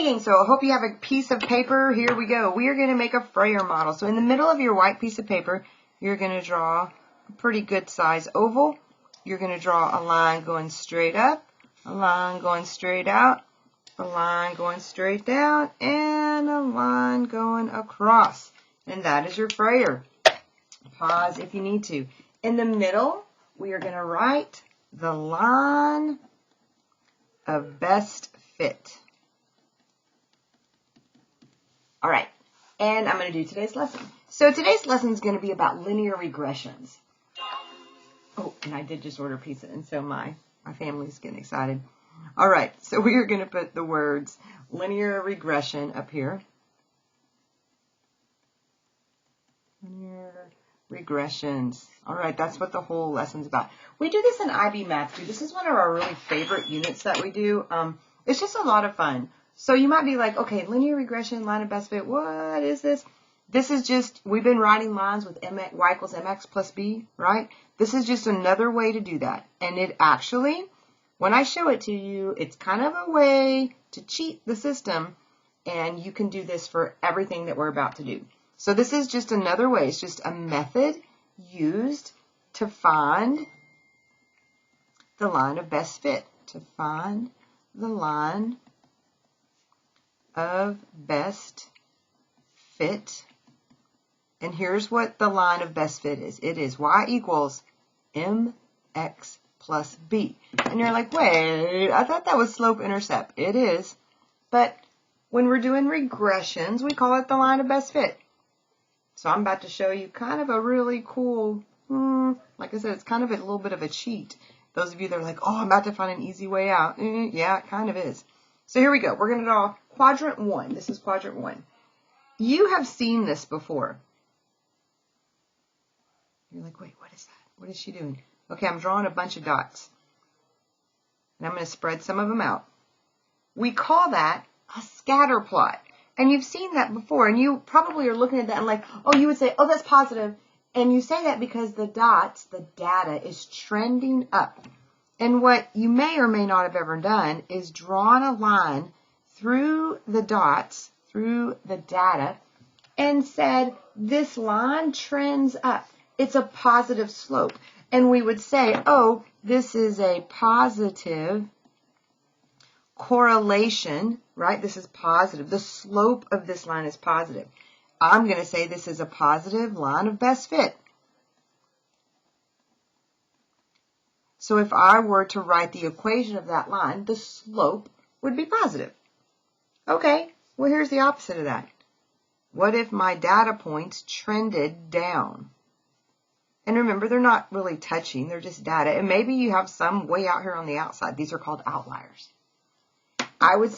Hey gang, so I hope you have a piece of paper. Here we go. We are going to make a Freyer model. So in the middle of your white piece of paper, you're going to draw a pretty good size oval. You're going to draw a line going straight up, a line going straight out, a line going straight down, and a line going across. And that is your Freyer. Pause if you need to. In the middle, we are going to write the line of best fit. All right, and I'm going to do today's lesson. So today's lesson is going to be about linear regressions. Oh, and I did just order pizza, and so my family is getting excited. All right, so we are going to put the words linear regression up here. Linear regressions. All right, that's what the whole lesson's about. We do this in IB Math too. This is one of our really favorite units that we do. It's just a lot of fun. So you might be like, okay, linear regression, line of best fit, what is this? This is just, we've been writing lines with y equals mx plus b, right? This is just another way to do that. And it actually, when I show it to you, it's kind of a way to cheat the system, and you can do this for everything that we're about to do. So this is just another way. It's just a method used to find the line of best fit, to find the line of best fit. And here's what the line of best fit is. It is y equals mx plus b. And you're like, wait, I thought that was slope intercept. It is. But when we're doing regressions, we call it the line of best fit. So I'm about to show you kind of a really cool, like I said, it's kind of a little bit of a cheat. Those of you that are like, oh, I'm about to find an easy way out. Yeah, it kind of is. So here we go. We're going to draw quadrant 1. This is quadrant 1. You have seen this before. You're like, wait, what is that? What is she doing? Okay, I'm drawing a bunch of dots. And I'm going to spread some of them out. We call that a scatter plot. And you've seen that before. And you probably are looking at that and like, oh, you would say, oh, that's positive. And you say that because the dots, the data, is trending up. And what you may or may not have ever done is drawn a line through the dots, through the data, and said, this line trends up. It's a positive slope. And we would say, oh, this is a positive correlation, right? This is positive. The slope of this line is positive. I'm going to say this is a positive line of best fit. So if I were to write the equation of that line, the slope would be positive. Okay, well here's the opposite of that. What if my data points trended down? And remember, they're not really touching, they're just data. And maybe you have some way out here on the outside. These are called outliers.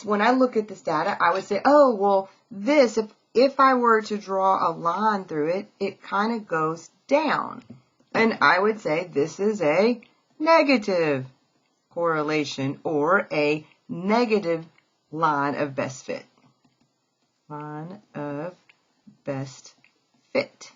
When I look at this data, I would say, oh, well, this, if I were to draw a line through it, it kind of goes down. And I would say this is a negative correlation or a negative line of best fit. Line of best fit.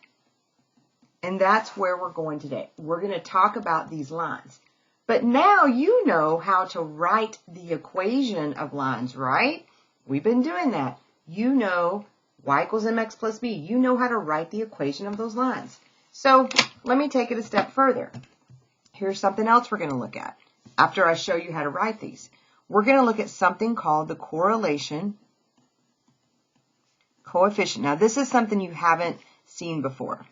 And that's where we're going today. We're going to talk about these lines. But now you know how to write the equation of lines, right? We've been doing that. You know y equals mx plus b. You know how to write the equation of those lines. So let me take it a step further. Here's something else we're going to look at after I show you how to write these. We're going to look at something called the correlation coefficient. Now, this is something you haven't seen before.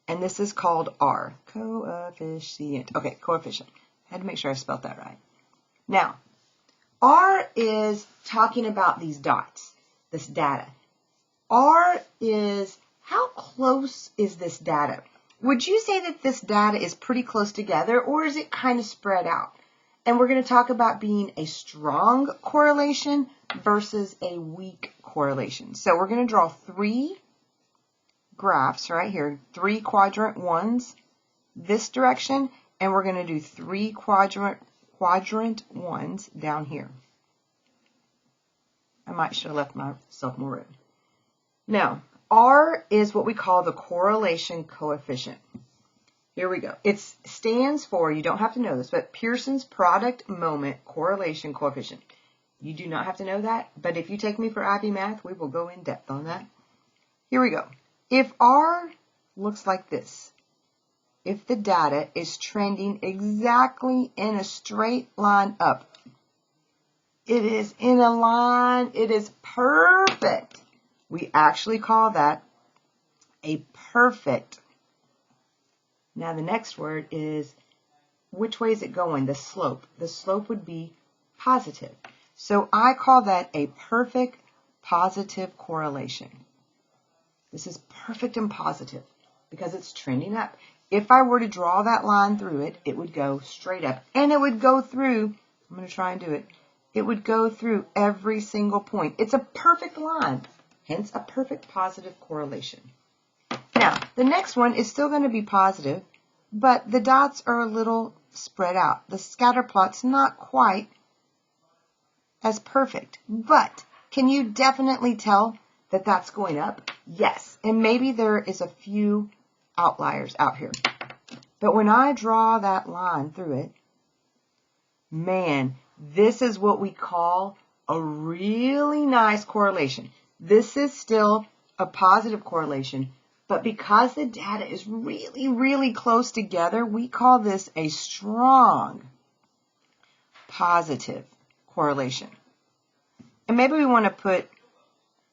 And this is called R. Coefficient. Okay, coefficient. I had to make sure I spelled that right. Now, R is talking about these dots, this data. R is how close is this data? Would you say that this data is pretty close together, or is it kind of spread out? And we're going to talk about being a strong correlation versus a weak correlation. So we're going to draw 3 graphs right here, 3 quadrant 1s this direction, and we're going to do 3 quadrant 1s down here. I might should have left myself more room. Now, R is what we call the correlation coefficient. Here we go. It stands for, you don't have to know this, but Pearson's product moment correlation coefficient. You do not have to know that, but if you take me for IB math, we will go in depth on that. Here we go. If R looks like this, if the data is trending exactly in a straight line up, it is in a line, it is perfect. We actually call that a perfect. Now the next word is, which way is it going? The slope. The slope would be positive. So I call that a perfect positive correlation. This is perfect and positive because it's trending up. If I were to draw that line through it, it would go straight up. And it would go through, I'm going to try and do it, it would go through every single point. It's a perfect line, hence a perfect positive correlation. Now, the next one is still going to be positive, but the dots are a little spread out. The scatter plot's not quite as perfect, but can you definitely tell that that's going up? Yes, and maybe there is a few outliers out here. But when I draw that line through it, man, this is what we call a really nice correlation. This is still a positive correlation, but because the data is really, really close together, we call this a strong positive correlation. And maybe we want to put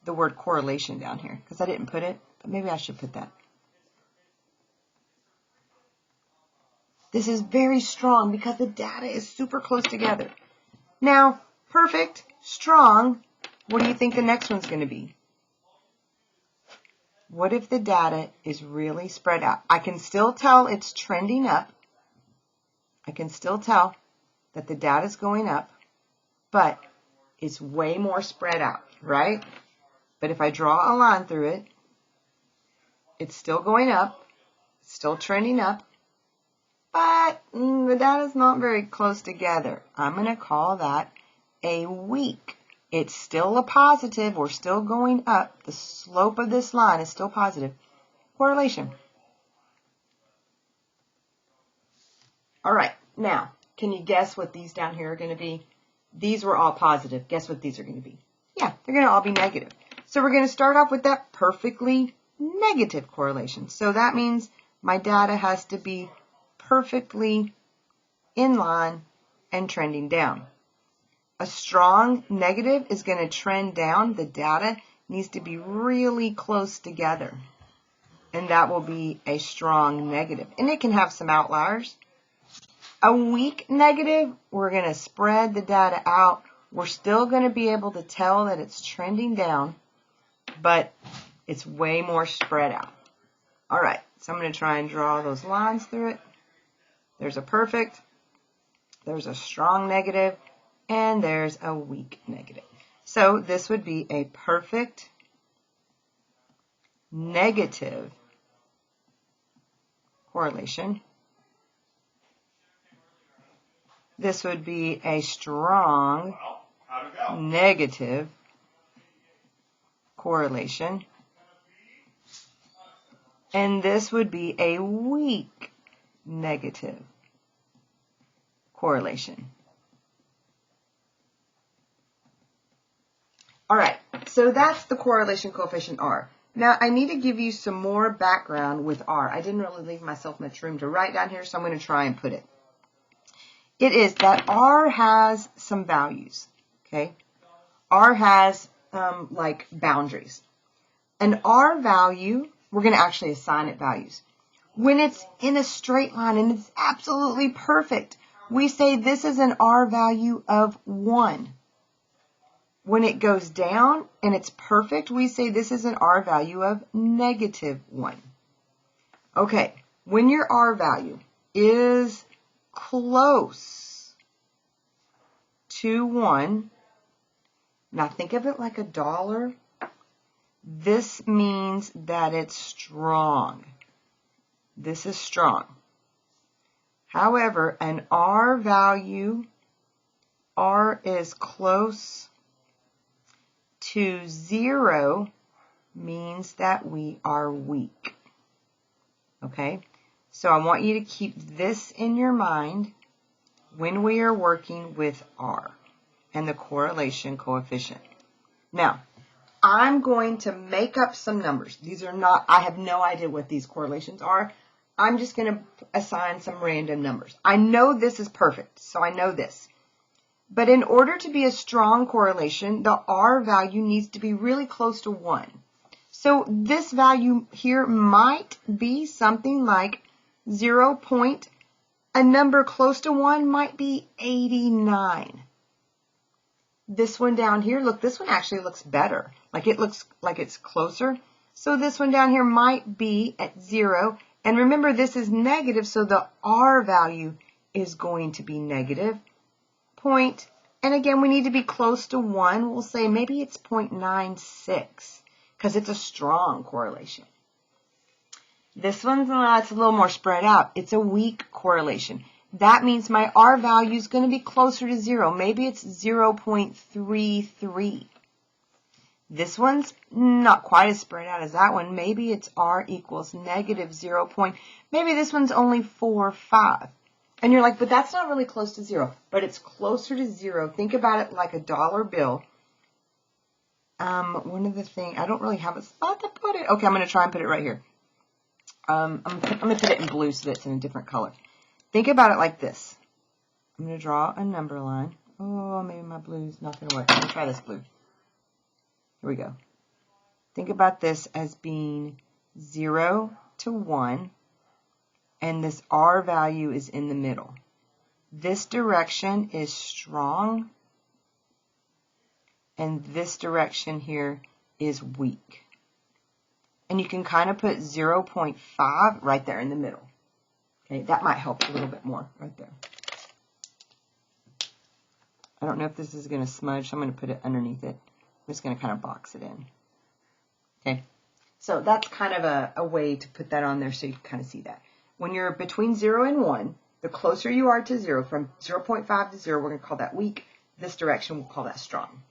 the word correlation down here because I didn't put it, but maybe I should put that. This is very strong because the data is super close together. Now, perfect, strong, what do you think the next one's going to be? What if the data is really spread out? I can still tell it's trending up. I can still tell that the data is going up, but it's way more spread out, right? But if I draw a line through it, it's still going up, still trending up, but the data is not very close together. I'm going to call that a weak. It's still a positive. We're still going up. The slope of this line is still positive. Correlation. All right. Now, can you guess what these down here are going to be? These were all positive. Guess what these are going to be? Yeah, they're going to all be negative. So we're going to start off with that perfectly negative correlation. So that means my data has to be perfectly in line and trending down. A strong negative is going to trend down. The data needs to be really close together. And that will be a strong negative. And it can have some outliers. A weak negative, we're going to spread the data out. We're still going to be able to tell that it's trending down, but it's way more spread out. All right, so I'm going to try and draw those lines through it. There's a perfect, there's a strong negative, and there's a weak negative. So this would be a perfect negative correlation. This would be a strong negative correlation. And this would be a weak negative correlation. All right, so that's the correlation coefficient R. Now, I need to give you some more background with R. I didn't really leave myself much room to write down here, so I'm going to try and put it. It is that R has some values, okay? R has like boundaries. An R value, we're going to actually assign it values. When it's in a straight line and it's absolutely perfect, we say this is an R value of 1. When it goes down and it's perfect, we say this is an R value of -1. Okay, when your R value is close to 1, now think of it like a dollar. This means that it's strong. This is strong. However, an R value, R is close to 0 means that we are weak. Okay? So I want you to keep this in your mind when we are working with R. and the correlation coefficient. Now, I'm going to make up some numbers. These are not, I have no idea what these correlations are. I'm just going to assign some random numbers. I know this is perfect, so I know this. But in order to be a strong correlation, the R value needs to be really close to 1. So this value here might be something like 0. A number close to 1 might be 89. This one down here, look, this one actually looks better. Like it looks like it's closer. So this one down here might be at 0. And remember, this is negative, so the R value is going to be negative. And again, we need to be close to 1. We'll say maybe it's 0.96 because it's a strong correlation. This one's it's a little more spread out. It's a weak correlation. That means my R value is going to be closer to 0. Maybe it's 0.33. This one's not quite as spread out as that one. Maybe it's R equals negative 0. Maybe this one's only 4 or 5. And you're like, but that's not really close to 0. But it's closer to 0. Think about it like a dollar bill. One of the things, I don't really have a spot to put it. Okay, I'm going to try and put it right here. I'm going to put it in blue so that it's in a different color. Think about it like this. I'm going to draw a number line. Oh, maybe my blue's not going to work. I'm going to try this blue. Here we go. Think about this as being 0 to 1. And this R value is in the middle. This direction is strong, and this direction here is weak. And you can kind of put 0.5 right there in the middle. Okay, that might help a little bit more right there. I don't know if this is going to smudge, so I'm going to put it underneath it. I'm just going to kind of box it in. Okay, so that's kind of a way to put that on there so you can kind of see that. When you're between 0 and 1, the closer you are to 0, from 0.5 to 0, we're going to call that weak. This direction, we'll call that strong.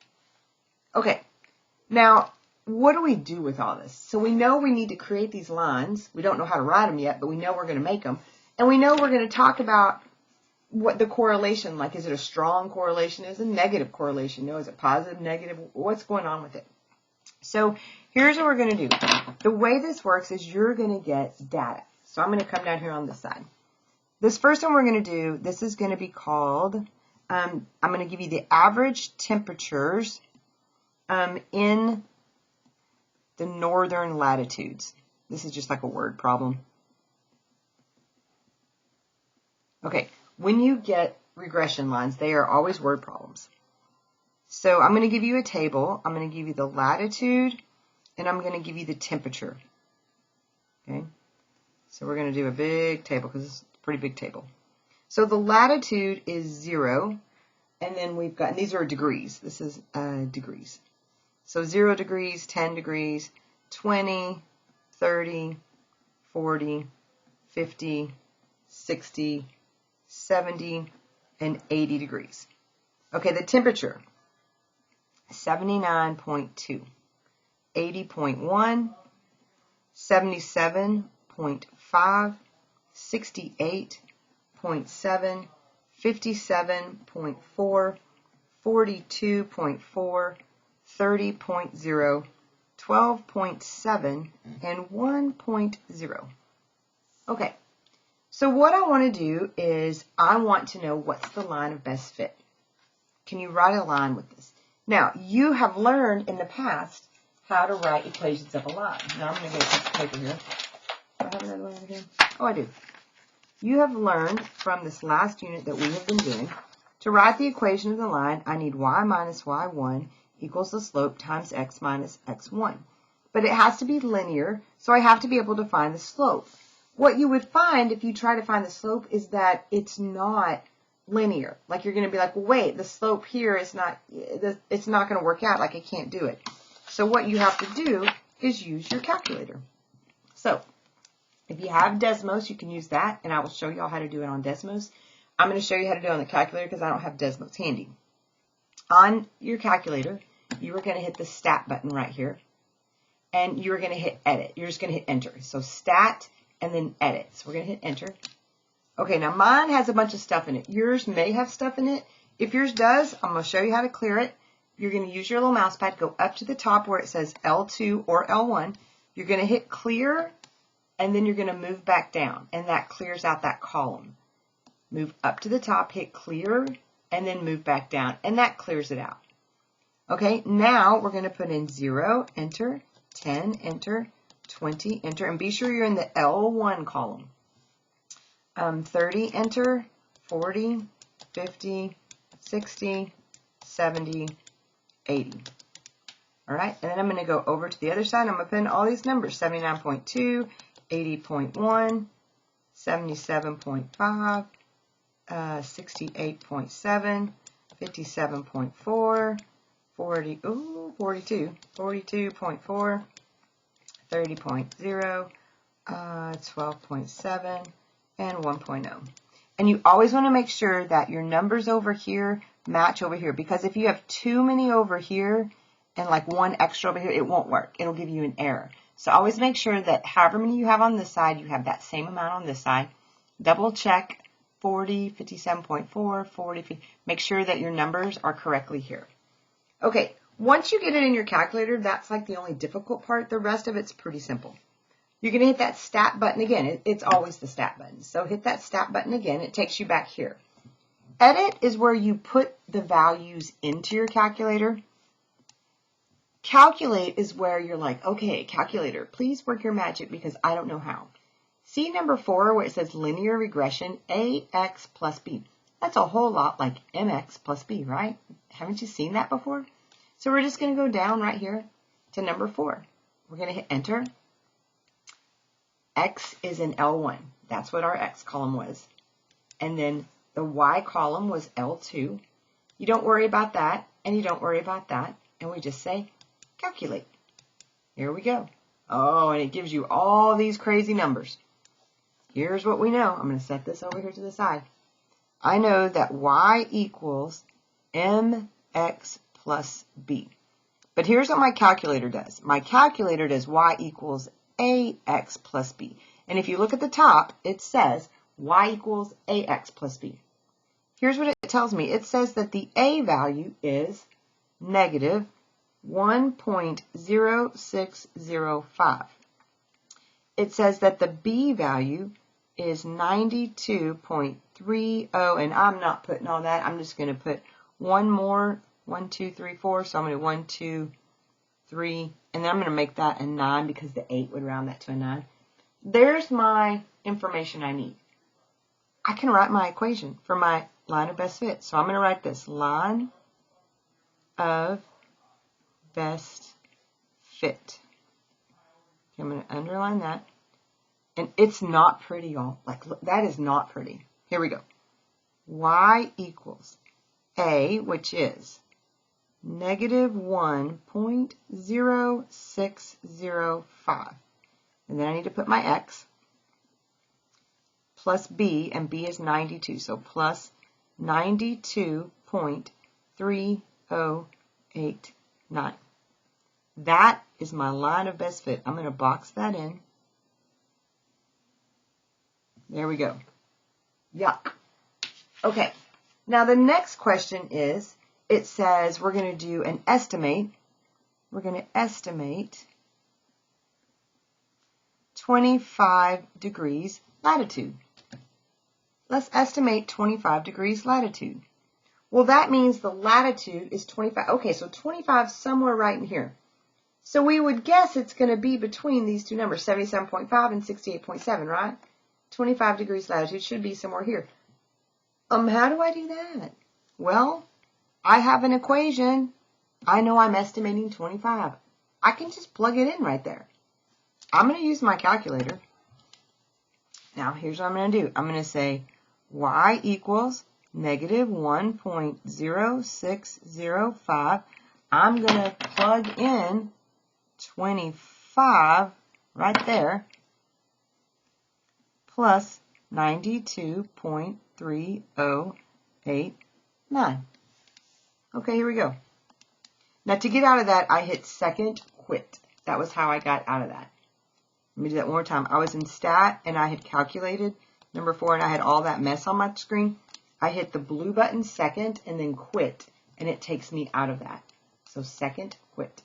Okay, now, what do we do with all this? So we know we need to create these lines. We don't know how to write them yet, but we know we're going to make them. And we know we're going to talk about what the correlation, like is it a strong correlation? Is it a negative correlation? No, is it positive, negative? What's going on with it? So here's what we're going to do. The way this works is you're going to get data. So I'm going to come down here on this side. This first one we're going to do, this is going to be called, I'm going to give you the average temperatures in the northern latitudes. This is just like a word problem. Okay, when you get regression lines, they are always word problems. So I'm going to give you a table. I'm going to give you the latitude, and I'm going to give you the temperature. Okay. So we're going to do a big table because it's a pretty big table. So the latitude is 0, and then we've got, and these are degrees. This is degrees. So 0 degrees, 10 degrees, 20, 30, 40, 50, 60, 70, and 80 degrees. Okay, the temperature, 79.2, 80.1, 77.5, 68.7, 57.4, 42.4, 30.0, 12.7, and 1.0. Okay, so what I want to do is I want to know what's the line of best fit. Can you write a line with this? Now, you have learned in the past how to write equations of a line. Now, I'm going to get a piece of paper here. Do I have another one over here? Oh, I do. You have learned from this last unit that we have been doing to write the equation of the line. I need y minus y1 equals the slope times x minus x1. But it has to be linear, so I have to be able to find the slope. What you would find if you try to find the slope is that it's not linear. Like you're going to be like, well, wait, the slope here is not, it's not going to work out, like I can't do it. So what you have to do is use your calculator. So if you have Desmos, you can use that, and I will show you all how to do it on Desmos. I'm going to show you how to do it on the calculator because I don't have Desmos handy. On your calculator, you are going to hit the stat button right here, and you're going to hit edit. You're just going to hit enter. So stat and then edit. So we're going to hit enter. Okay, now mine has a bunch of stuff in it. Yours may have stuff in it, If yours does, I'm going to show you how to clear it. You're going to use your little mouse pad, go up to the top where it says L2 or L1. You're going to hit clear, and then you're going to move back down, and that clears out that column. Move up to the top, hit clear, and then move back down, and that clears it out. Okay, now we're going to put in 0, enter, 10, enter, 20, enter, and be sure you're in the L1 column. 30, enter, 40, 50, 60, 70, 80. All right, and then I'm going to go over to the other side. I'm going to put in all these numbers, 79.2, 80.1, 77.5, 68.7, 57.4, 42, 42.4, 30.0, 12.7, and 1.0. And you always want to make sure that your numbers over here match over here, because if you have too many over here and like one extra over here, it won't work. It'll give you an error. So always make sure that however many you have on this side, you have that same amount on this side. Double check 40, 57.4, 40, 50. Make sure that your numbers are correctly here. Okay, once you get it in your calculator, that's like the only difficult part. The rest of it's pretty simple. You're going to hit that stat button again. It's always the stat button. So hit that stat button again. It takes you back here. Edit is where you put the values into your calculator. Calculate is where you're like, okay, calculator, please work your magic because I don't know how. See number 4 where it says linear regression, AX plus B. That's a whole lot like MX plus B, right? Haven't you seen that before? So we're just going to go down right here to number 4. We're going to hit enter. X is in L1. That's what our X column was. And then the Y column was L2. You don't worry about that, and you don't worry about that. And we just say calculate. Here we go. Oh, and it gives you all these crazy numbers. Here's what we know. I'm going to set this over here to the side. I know that Y equals MX plus B. But here's what my calculator does. My calculator does Y equals AX plus B. And if you look at the top, it says Y equals AX plus B. Here's what it tells me. It says that the A value is negative 1.0605. It says that the B value is 92.30, and I'm not putting all that. I'm just going to put one more, 1, 2, 3, 4. So I'm going to 1, 2, 3, and then I'm going to make that a 9 because the 8 would round that to a 9. There's my information I need. I can write my equation for my line of best fit. So I'm going to write this line of best fit. Okay, I'm going to underline that. And it's not pretty, y'all. Like, look, that is not pretty. Here we go. Y equals A, which is negative 1.0605. And then I need to put my X plus B, and B is 92. So plus 92.3089. That is my line of best fit. I'm going to box that in. There we go. Yuck. Okay. Now the next question is, it says we're going to do an estimate. We're going to estimate 25 degrees latitude. Let's estimate 25 degrees latitude. Well, that means the latitude is 25. Okay, so 25 somewhere right in here. So we would guess it's going to be between these two numbers, 77.5 and 68.7, right? 25 degrees latitude should be somewhere here. How do I do that? Well, I have an equation. I know I'm estimating 25. I can just plug it in right there. I'm going to use my calculator. Now, here's what I'm going to do. I'm going to say Y equals negative 1.0605. I'm going to plug in 25 right there plus 92.3089. Okay, here we go. Now to get out of that, I hit second quit. That was how I got out of that. Let me do that one more time. I was in stat and I had calculated number 4 and I had all that mess on my screen. I hit the blue button second and then quit, and it takes me out of that. So second, quit.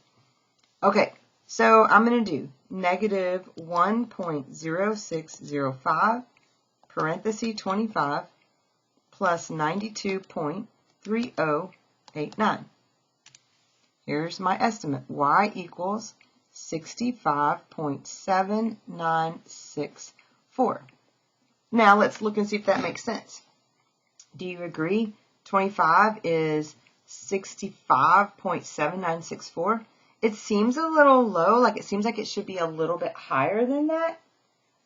Okay, so I'm going to do negative 1.0605 parenthesis 25 plus 92.3089. Here's my estimate. Y equals 65.7964. Now let's look and see if that makes sense. Do you agree 25 is 65.7964? It seems a little low, like it seems like it should be a little bit higher than that.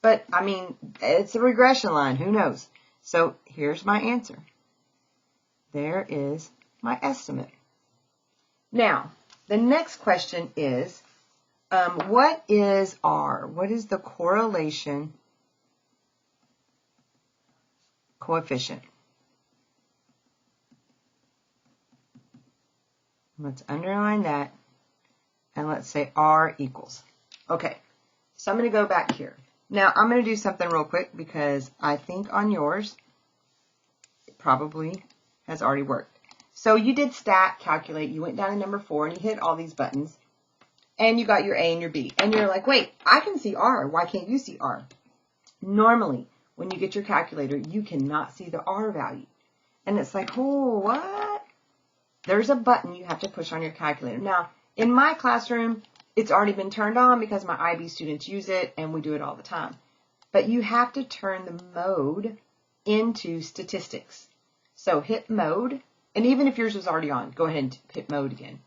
But, I mean, it's a regression line. Who knows? So here's my answer. There is my estimate. Now, the next question is, what is R? What is the correlation coefficient? Let's underline that, and let's say R equals. Okay, so I'm going to go back here. Now, I'm going to do something real quick because I think on yours, it probably has already worked. So you did stat, calculate, you went down to number 4, and you hit all these buttons, and you got your A and your B. And you're like, wait, I can see R. Why can't you see R? Normally, when you get your calculator, you cannot see the R value. And it's like, oh, what? There's a button you have to push on your calculator. Now, in my classroom, it's already been turned on because my IB students use it, and we do it all the time. But you have to turn the mode into statistics. So hit mode, and even if yours was already on, go ahead and hit mode again.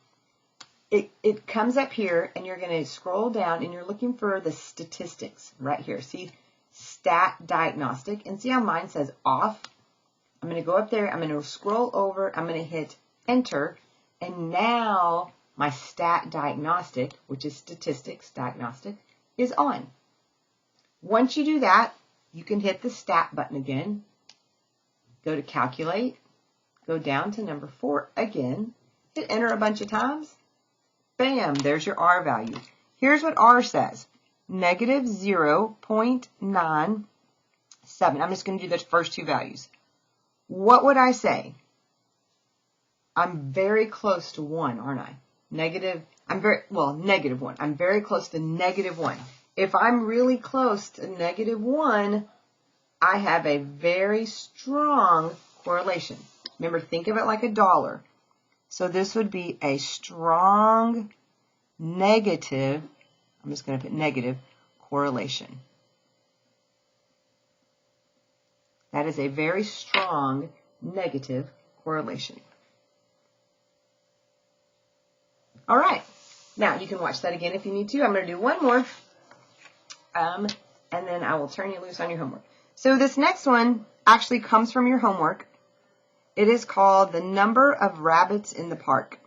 It comes up here, and you're going to scroll down, and you're looking for the statistics right here. See, stat diagnostic, and see how mine says off? I'm going to go up there, I'm going to scroll over, I'm going to hit enter, and now my stat diagnostic, which is statistics diagnostic, is on. Once you do that, you can hit the stat button again, go to calculate, go down to number 4 again, hit enter a bunch of times, bam, there's your R value. Here's what R says, negative 0.97. I'm just going to do the first two values. What would I say? I'm very close to 1, aren't I? Negative 1. I'm very close to negative 1. If I'm really close to negative 1, I have a very strong correlation. Remember, think of it like a dollar. So this would be a strong negative, I'm just going to put negative, correlation. That is a very strong negative correlation. All right, now you can watch that again if you need to. I'm going to do one more, and then I will turn you loose on your homework. So this next one actually comes from your homework. It is called the number of rabbits in the park.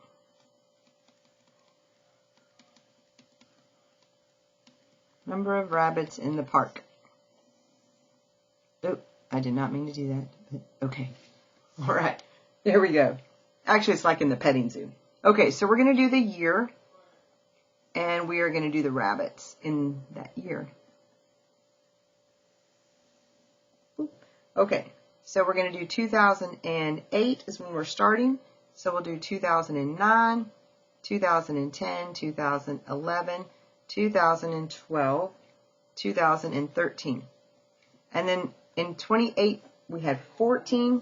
Number of rabbits in the park. Oh, I did not mean to do that. But okay. All right, there we go. Actually, it's like in the petting zoo. Okay, so we're going to do the year, and we are going to do the rabbits in that year. Okay, so we're going to do 2008 is when we're starting. So we'll do 2009, 2010, 2011, 2012, 2013. And then in 28, we had 14,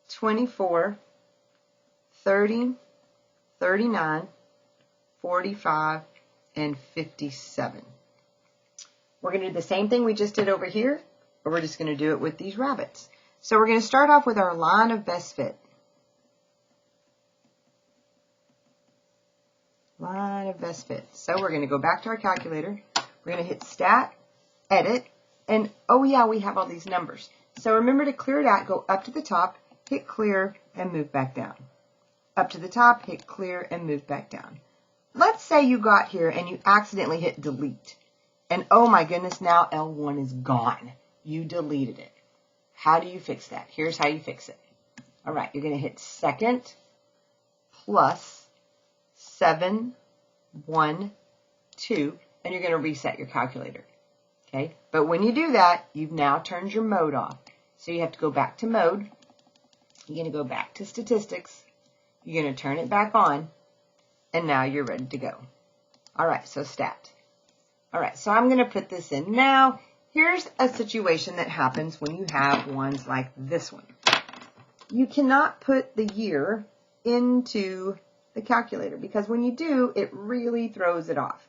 24, 30, 39, 45, and 57. We're going to do the same thing we just did over here, but we're just going to do it with these rabbits. So we're going to start off with our line of best fit. Line of best fit. So we're going to go back to our calculator. We're going to hit stat, edit, and oh yeah, we have all these numbers. So remember to clear it out, go up to the top, hit clear, and move back down. Up to the top, hit clear, and move back down. Let's say you got here and you accidentally hit delete. And oh my goodness, now L1 is gone. You deleted it. How do you fix that? Here's how you fix it. All right, you're going to hit second plus 712, and you're going to reset your calculator. Okay, but when you do that, you've now turned your mode off. So you have to go back to mode, You're going to go back to statistics. You're going to turn it back on. And now you're ready to go. All right, so stat. All right, so I'm going to put this in. Now, here's a situation that happens when you have ones like this one. You cannot put the year into the calculator because when you do, it really throws it off.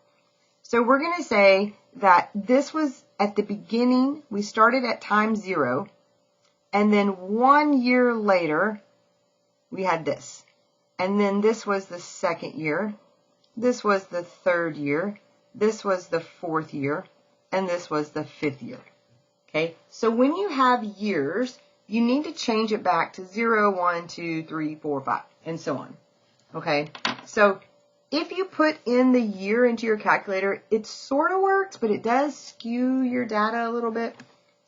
So we're going to say that this was at the beginning, we started at time 0, and then 1 year later, we had this. And then this was the second year, this was the third year, this was the fourth year, and this was the fifth year. Okay, so when you have years, you need to change it back to 0, 1, 2, 3, 4, 5, and so on. Okay, so if you put in the year into your calculator, it sort of works, but it does skew your data a little bit.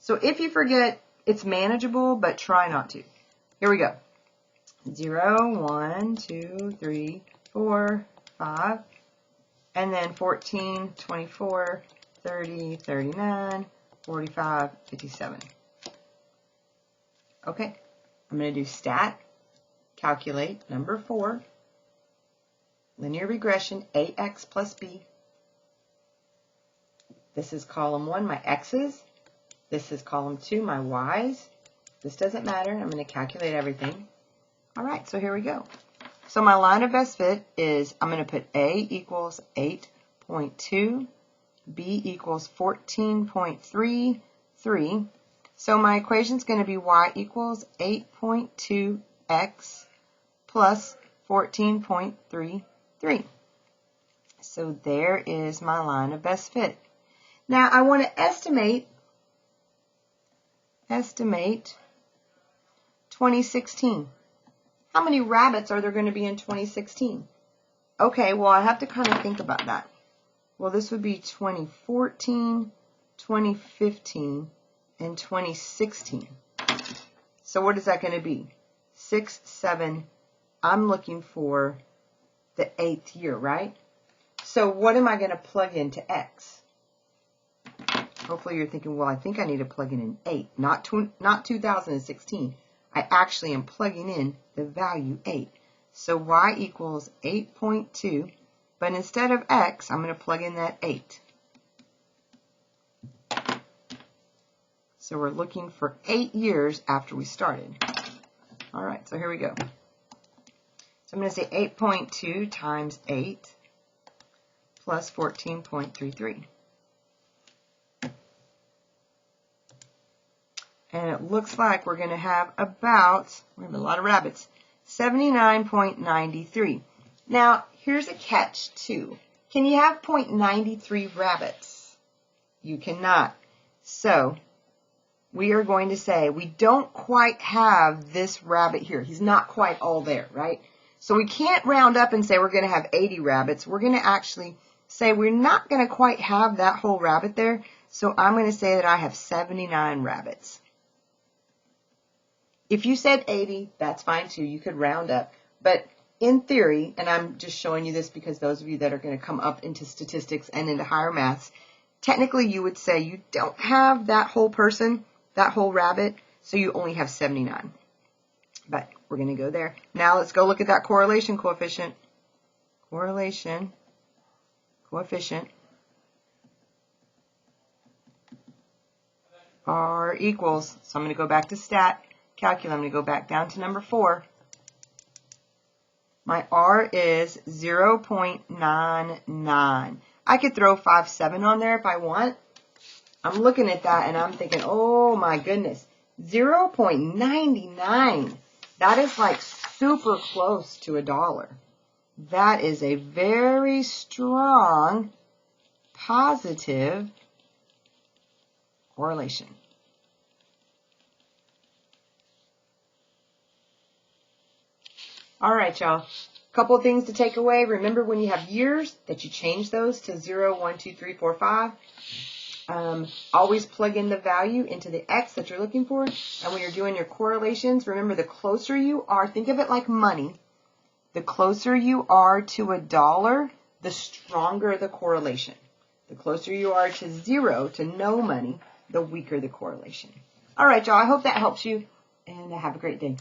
So if you forget, it's manageable, but try not to. Here we go. 0, 1, 2, 3, 4, 5, and then 14, 24, 30, 39, 45, 57. Okay, I'm going to do stat, calculate, number 4, linear regression, AX plus B. This is column 1, my X's. This is column 2, my Y's. This doesn't matter. I'm going to calculate everything. All right, so here we go. So my line of best fit is I'm going to put A equals 8.2, B equals 14.33. So my equation is going to be Y equals 8.2X plus 14.33. So there is my line of best fit. Now I want to estimate 2016. How many rabbits are there going to be in 2016? Okay, well, I have to kind of think about that. Well, this would be 2014, 2015, and 2016. So what is that going to be? 6, 7. I'm looking for the 8th year, right? So what am I going to plug into X? Hopefully you're thinking, well, I think I need to plug in an 8, not 2016. I actually am plugging in the value 8. So Y equals 8.2, but instead of X, I'm going to plug in that 8. So we're looking for 8 years after we started. All right, so here we go. So I'm going to say 8.2 times 8 plus 14.33. And it looks like we're going to have about, we have a lot of rabbits, 79.93. Now, here's a catch too. Can you have 0.93 rabbits? You cannot. So, we are going to say we don't quite have this rabbit here. He's not quite all there, right? So we can't round up and say we're going to have 80 rabbits. We're going to actually say we're not going to quite have that whole rabbit there. So I'm going to say that I have 79 rabbits. If you said 80, that's fine too. You could round up. But in theory, and I'm just showing you this because those of you that are going to come up into statistics and into higher maths, technically you would say you don't have that whole person, that whole rabbit, so you only have 79. But we're going to go there. Now let's go look at that correlation coefficient. Correlation coefficient. R equals, so I'm going to go back to stat. Calculate. I'm going to go back down to number 4. My R is 0.99. I could throw 57 on there if I want. I'm looking at that and I'm thinking, oh my goodness, 0.99. That is like super close to $1. That is a very strong positive correlation. All right, y'all. Couple things to take away. Remember when you have years that you change those to 0, 1, 2, 3, 4, 5. Always plug in the value into the X that you're looking for. And when you're doing your correlations, remember the closer you are, think of it like money. The closer you are to $1, the stronger the correlation. The closer you are to 0, to no money, the weaker the correlation. All right, y'all. I hope that helps you, and have a great day.